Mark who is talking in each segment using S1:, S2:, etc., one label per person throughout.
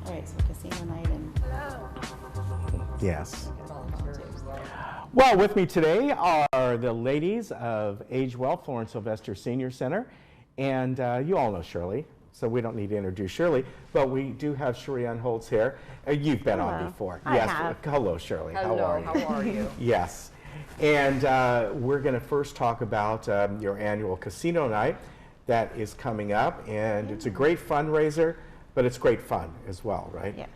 S1: All right, so casino night and
S2: Yes. Well, with me today are the ladies of Age Well Florence Sylvester Senior Center, and you all know Shirley, so we don't need to introduce Shirley, but we do have Shireen Holtz here. You've been on before.
S1: I
S2: Yes.
S1: have.
S2: Hello, Shirley.
S3: Hello,
S2: How are you?
S3: how are you?
S2: Yes. And we're going to first talk about your annual casino night that is coming up, and it's a great fundraiser, but it's great fun as well, right?
S1: yes.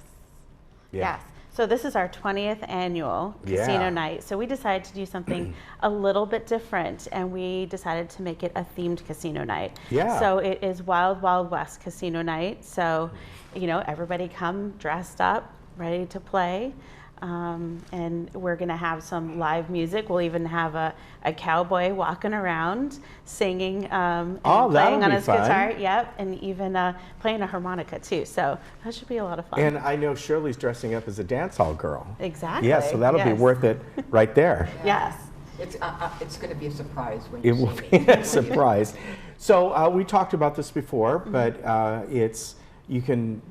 S2: Yeah.
S1: Yes. So this is our 20th annual casino
S2: Yeah.
S1: night. So we decided to do something a little bit different, and we decided to make it a themed casino night.
S2: Yeah.
S1: So it is Wild Wild West casino night. So, you know, everybody come dressed up, ready to play. And we're going to have some live music. We'll even have a cowboy walking around singing and
S2: Oh, that'll
S1: playing on
S2: be
S1: his
S2: fun.
S1: guitar. Yep, and even playing a harmonica too. So that should be a lot of fun.
S2: And I know Shirley's dressing up as a dance hall girl.
S1: Exactly.
S2: Yeah, so that'll be
S1: yes.
S2: worth it right there.
S1: Yes.
S3: It's going to be a surprise when
S2: It
S3: you
S2: will
S3: see
S2: be
S3: me.
S2: a surprise. So we talked about this before,
S1: Mm-hmm.
S2: but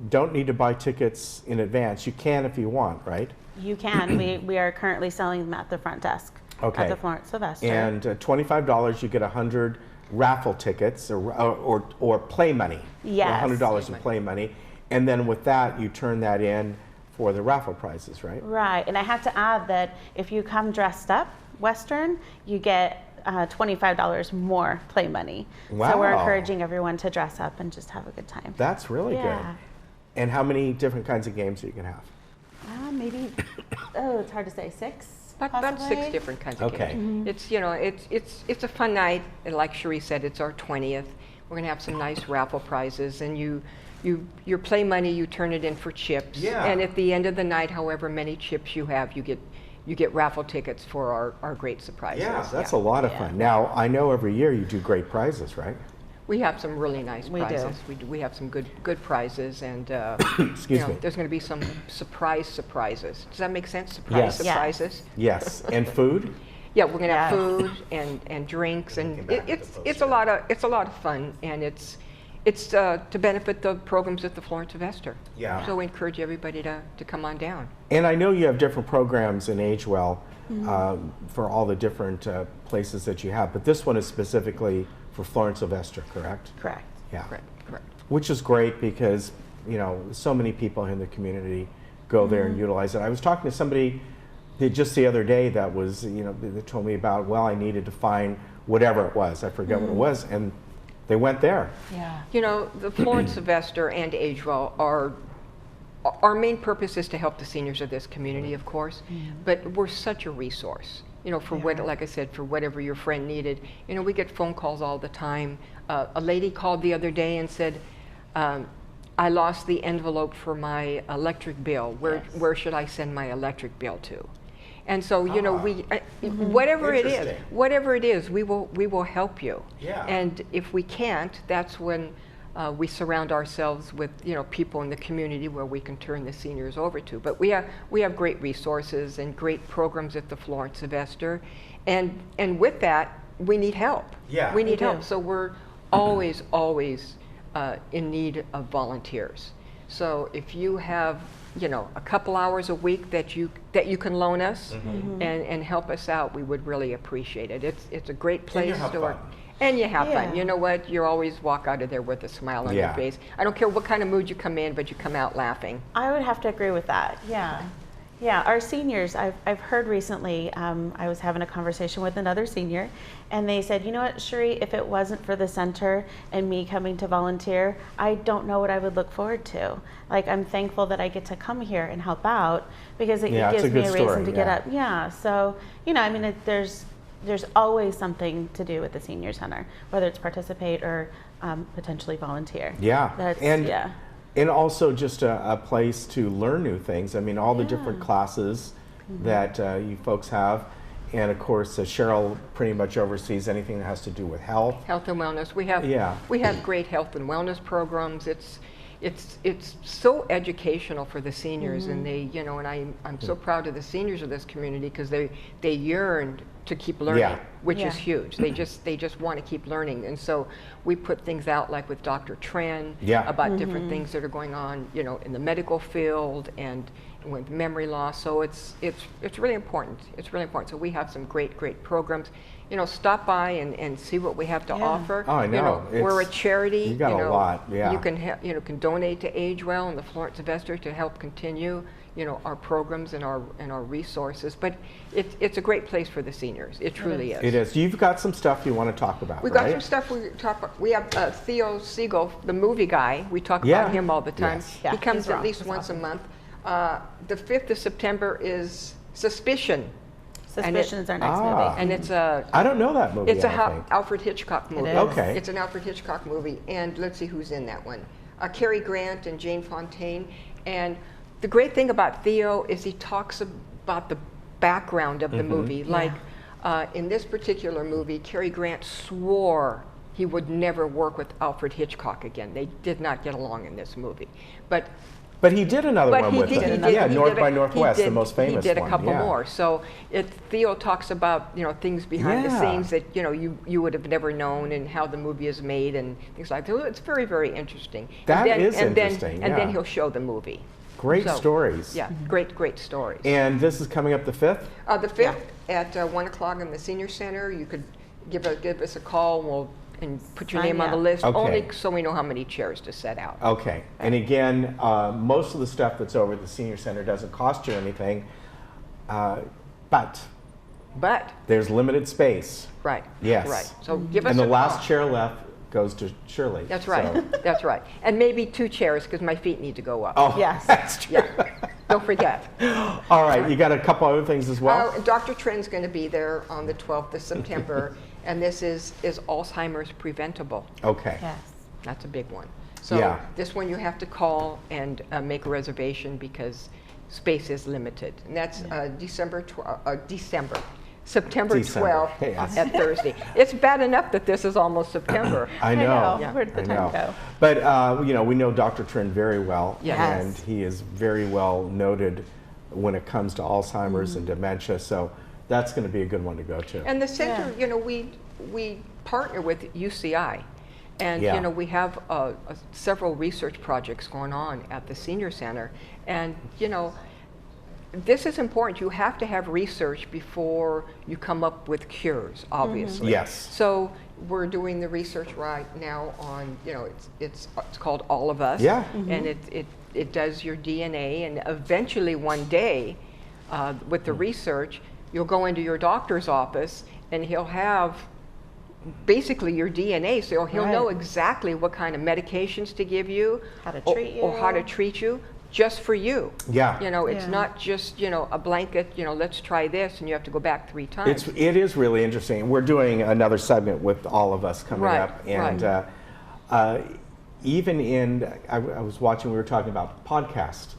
S2: don't need to buy tickets in advance. You can if you want, right?
S1: You can. we are currently selling them at the front desk
S2: Okay.
S1: at the Florence Sylvester.
S2: And $25, you get 100 raffle tickets or play money.
S1: Yes.
S2: $100 of play money. And then with that, you turn that in for the raffle prizes, right?
S1: Right. And I have to add that if you come dressed up Western, you get $25 more play money. So we're
S2: Wow.
S1: encouraging everyone to dress up and just have a good time.
S2: That's really
S1: Yeah.
S2: good. And how many different kinds of games are you going to have?
S1: Maybe, it's hard to say, 6?
S3: About 6
S1: possibly?
S3: different kinds of
S2: Okay.
S3: games. It's, you know, it's a fun night, and like Cherie said, it's our 20th. We're going to have some nice raffle prizes, and your play money, you turn it in for chips.
S2: Yeah.
S3: And at the end of the night, however many chips you have, you get raffle tickets for our great surprises.
S2: Yeah, that's a lot of
S1: Yeah.
S2: fun. Now, I know every year you do great prizes, right?
S3: We have some really nice
S1: We do.
S3: prizes. We have some good prizes, and
S2: Excuse me.
S3: there's going to be some surprises. Does that make sense?
S2: Yes.
S3: Surprises.
S2: Yes, and food?
S3: Yeah, we're going to have
S1: Yes.
S3: food and drinks, and
S2: Thinking back to
S3: it's
S2: the
S3: it's a lot of fun, and it's to benefit the programs at the Florence Sylvester.
S2: Yeah.
S3: So we encourage everybody to come on down.
S2: And I know you have different programs in Age Well for all the different places that you have, but this one is specifically for Florence Sylvester, correct?
S1: Correct.
S2: Yeah.
S3: Correct.
S2: Which is great because, you know, so many people in the community go there and utilize it. I was talking to somebody just the other day that was, you know, they told me about, well, I needed to find whatever it was. I forget what it was, and they went there.
S1: Yeah.
S3: You know, the Florence Sylvester and Age Well our main purpose is to help the seniors of this community, of course, but we're such a resource. You know, for what, like I said, for whatever your friend needed. You know, we get phone calls all the time. A lady called the other day and said, I lost the envelope for my electric bill. Where should I send my electric bill to? And so, you know, whatever it is, we will help you.
S2: Yeah.
S3: And if we can't, that's when we surround ourselves with, you know, people in the community where we can turn the seniors over to. But we have great resources and great programs at the Florence Sylvester, and with that, we need help.
S2: Yeah.
S3: We need
S1: do.
S3: help. So we're always in need of volunteers. So if you have, you know, a couple hours a week that you can loan us and help us out, we would really appreciate it. It's a great place
S2: have
S3: to work.
S2: fun.
S3: And you have
S1: Yeah.
S3: fun. You know what? You always walk out of there with a smile on
S2: Yeah.
S3: your face. I don't care what kind of mood you come in, but you come out laughing.
S1: I would have to agree with that. Yeah. Yeah, our seniors, I've heard recently, I was having a conversation with another senior, and they said, you know what, Cherie, if it wasn't for the center and me coming to volunteer, I don't know what I would look forward to. Like, I'm thankful that I get to come here and help out because it
S2: Yeah, it's
S1: gives
S2: a
S1: me
S2: good
S1: a reason
S2: story,
S1: to get
S2: yeah.
S1: up. Yeah, so, you know, I mean, there's always something to do with the senior center, whether it's participate or potentially volunteer.
S2: Yeah.
S1: That's,
S2: and
S1: yeah.
S2: And also just a place to learn new things. I mean, all the different classes that you folks have. And of course, Cheryl pretty much oversees anything that has to do with health.
S3: Health and wellness. We have great health and wellness programs. it's so educational for the seniors, and they, you know, and I'm so proud of the seniors of this community because they yearn to keep learning, which is huge. They just want to keep learning, and so we put things out like with Dr. Tran about different things that are going on, you know, in the medical field and with memory loss. So it's really important. It's really important. So we have some great programs. You know, stop by and see what we have to offer.
S2: Oh, I know.
S3: You know, we're a charity.
S2: You got a lot. Yeah.
S3: You can donate to AgeWell and the Florence Sylvester to help continue, you know, our programs and our resources. But it's a great place for the seniors. It truly is.
S2: It is. You've got some stuff you want to talk about.
S3: We've got some stuff we talk about. We have Theo Siegel, the movie guy. We talk about him all the time.
S2: Yes.
S1: Yeah,
S3: he comes
S1: he's
S3: at
S1: wrong.
S3: least
S1: He's
S3: once
S1: awesome.
S3: a month. The 5th of September is Suspicion.
S1: Suspicion is our next
S2: Ah.
S1: movie.
S3: And it's a
S2: I don't know that movie.
S3: it's a
S2: I think.
S3: Alfred Hitchcock movie.
S1: is.
S2: Okay.
S3: It's an Alfred Hitchcock movie, and let's see who's in that one. Cary Grant and Jane Fontaine. And the great thing about Theo is he talks about the background of the movie. Like in this particular movie, Cary Grant swore he would never work with Alfred Hitchcock again. They did not get along in this movie.
S2: But he did another one with him. Yeah, North by Northwest, the most famous one.
S3: He did a couple
S2: yeah.
S3: more. So Theo talks about, you know, things behind the scenes that, you know, you would have never known, and how the movie is made and things like that. It's very, very interesting.
S2: That is
S3: and
S2: interesting,
S3: And then he'll show the movie.
S2: Great
S3: So,
S2: stories.
S3: Yeah, great stories.
S2: And this is coming up the 5th?
S3: The 5th at 1 o'clock in the Senior Center. You could give us a call, and put your
S1: Sign
S3: name on
S1: me
S3: the
S1: up.
S3: list,
S2: Okay.
S3: only so we know how many chairs to set out.
S2: Okay. And again, most of the stuff that's over at the Senior Center doesn't cost you anything, but
S3: But,
S2: there's limited space.
S3: right.
S2: Yes.
S3: Right. So give us
S2: And the
S3: a
S2: last
S3: call.
S2: chair left goes to Shirley.
S3: That's right.
S2: So-
S3: That's right. And maybe 2 chairs because my feet need to go up.
S2: Oh,
S1: Yes.
S2: that's true.
S3: Yeah. Don't forget.
S2: All right, you got a couple other things as well?
S3: Dr. Tren's going to be there on the 12th of September, and this is Alzheimer's preventable?
S2: Okay.
S1: Yes.
S3: That's a big one. So
S2: Yeah.
S3: this one you have to call and make a reservation because space is limited. And that's September
S2: December,
S3: 12th
S2: yes.
S3: at Thursday. It's bad enough that this is almost September.
S2: I know.
S1: Yeah. Where'd the
S2: I
S1: time
S2: know.
S1: go?
S2: But you know, we know Dr. Trin very well,
S3: Yes.
S2: and he is very well noted when it comes to Alzheimer's and dementia. So that's going to be a good one to go to.
S3: And the center,
S1: Yeah.
S3: you know, we partner with UCI, and
S2: Yeah.
S3: you know, we have several research projects going on at the senior center, and you know, this is important. You have to have research before you come up with cures, obviously.
S2: Yes.
S3: So we're doing the research right now on, you know, it's called All of Us.
S2: Yeah.
S3: And it does your DNA, and eventually one day, with the research, you'll go into your doctor's office and he'll have basically your DNA, so he'll know
S1: Right.
S3: exactly what kind of medications to give you,
S1: How to
S3: or-
S1: treat
S3: or how to
S1: you.
S3: treat you, just for you.
S2: Yeah.
S3: You know, it's
S1: Yeah.
S3: not just, you know, a blanket, you know, let's try this, and you have to go back 3 times.
S2: It is really interesting. We're doing another segment with All of Us coming
S3: Right,
S2: up, and even in I was watching. We were talking about podcasts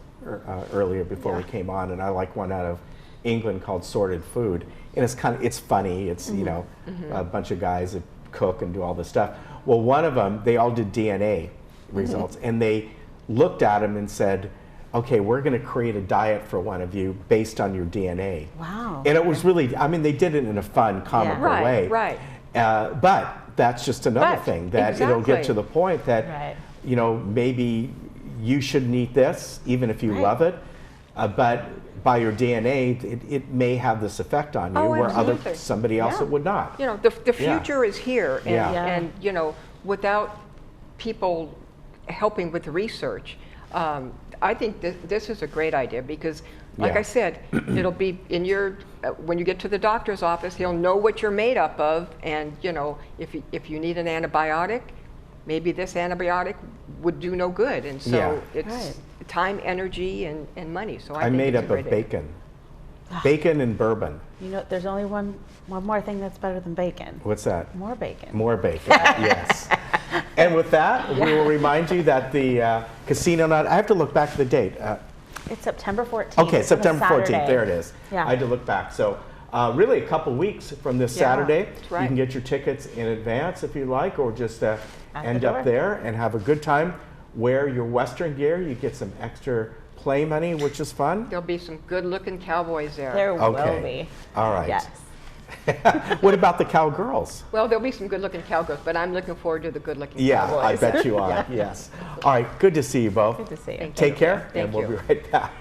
S2: earlier before we came on, and I like one out of England called Sorted Food, and it's funny. It's you know a bunch of guys that cook and do all this stuff. Well, one of them, they all did DNA results, and they looked at him and said, okay, we're going to create a diet for one of you based on your DNA.
S1: Wow.
S2: And it was really, I mean, they did it in a fun, comical
S3: Right,
S2: way.
S3: right.
S2: But that's just another
S3: But,
S2: thing, that it'll get to
S3: exactly.
S2: the point that,
S1: Right.
S2: you know, maybe you shouldn't eat this, even if you
S1: Right.
S2: love it, but by your DNA, it may have this effect on you,
S3: Oh,
S2: where
S3: absolutely.
S2: somebody else
S3: Yeah.
S2: it would not.
S3: You know, the
S2: Yeah.
S3: future is here, and,
S2: Yeah.
S1: Yeah.
S3: and you know, without people helping with the research, I think this is a great idea because, like
S2: Yeah.
S3: I said, it'll be in your when you get to the doctor's office, he'll know what you're made up of, and you know, if you need an antibiotic, maybe this antibiotic would do no good, and so
S2: Yeah.
S3: it's
S1: Right.
S3: time, energy, and money. So I
S2: I'm
S3: think
S2: made
S3: it's a
S2: up of
S3: great idea.
S2: bacon. Bacon and bourbon.
S1: You know, there's only one more thing that's better than bacon.
S2: What's that?
S1: More bacon.
S2: More bacon, yes. And with that, we will remind you that the casino night, I have to look back to the date.
S1: It's September 14th.
S2: Okay,
S1: It's on a
S2: September 14th,
S1: Saturday.
S2: there it is.
S1: Yeah.
S2: I had to look back. So really a couple weeks from this
S3: Yeah,
S2: Saturday.
S3: that's right.
S2: You can get your tickets in advance if you like, or just
S1: the
S2: end
S1: door.
S2: up there and have a good time. wear your Western gear, you get some extra play money, which is fun.
S3: There'll be some good-looking cowboys there.
S1: There will
S2: Okay.
S1: be.
S2: All right.
S1: Yes.
S2: What about the cowgirls?
S3: Well, there'll be some good-looking cowgirls, but I'm looking forward to the good-looking
S2: Yeah,
S3: cowboys.
S2: I bet you are. Yes. All right. Good to see you both.
S1: Good to see you.
S3: Thank
S2: Take
S3: you.
S2: care,
S3: Thank
S2: and we'll
S3: you.
S2: be right back.